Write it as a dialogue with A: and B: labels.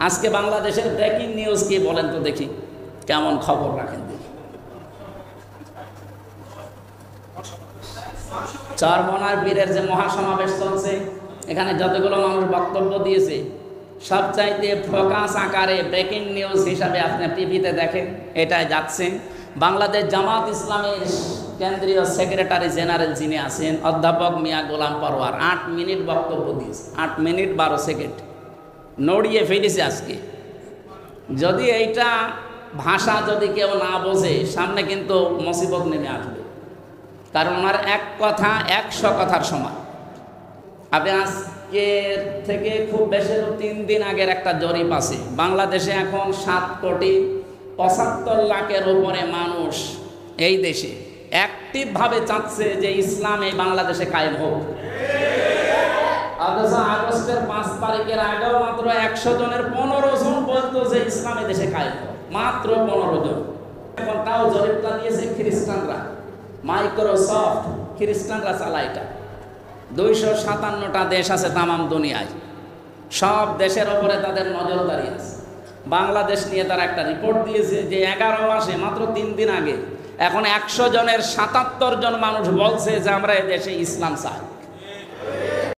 A: আজকে বাংলাদেশের breaking news কি বলেন তো দেখি, কেমন খবর রাখেন দেখি। চরমনার বীরের যে মহাসমাবেশ চলছে, এখানে যতগুলো মানুষ বক্তব্য দিয়েছে, সবচাইতে ফোকাস আকারে ব্রেকিং নিউজ হিসাবে আপনি টিভিতে দেখেন, এটাই যাচ্ছে। বাংলাদেশ জামাত ইসলামের কেন্দ্রীয় সেক্রেটারি জেনারেল যিনি আছেন অধ্যাপক মিয়া গোলাম পরওয়ার 8 মিনিট বক্তব্য দিয়েছে, 8 মিনিট 12 সেকেন্ড, নড়িয়ে ফেলেছে আজকে। যদি এইটা ভাষা যদি কেউ না বোঝে, সামনে কিন্তু মুসিবত নেমে আসবে, কারণ ওনার এক কথা 100 কথার সমান। আপনি আজকের থেকে খুব বেশি 3 দিন আগের একটা জরিপ আছে, বাংলাদেশে এখন 7,75,00,000-এর উপরে মানুষ এই দেশে অ্যাক্টিভভাবে চাচ্ছে যে ইসলাম এই বাংলাদেশে কায়েম হোক। অথচ আগস্টের 5 তারিখের আগেও মাত্র 100 জনের 15 জন বলতো যে ইসলাম এই দেশে কায়েম হোক, মাত্র 15 জন। এখন তাও জরিপটা দিয়েছে খ্রিস্টানরা, মাইক্রোসফট খ্রিস্টানরা চালায় এটা। 257টা দেশ আছে তামাম দুনিয়ায়, সব দেশের ওপরে তাদের নজরদারি আছে। বাংলাদেশ নিয়ে তারা একটা রিপোর্ট দিয়েছে যে 11 মাসে মাত্র 3 দিন আগে এখন 100 জনের 77 জন মানুষ বলছে যে আমরা এদেশে ইসলাম চাই।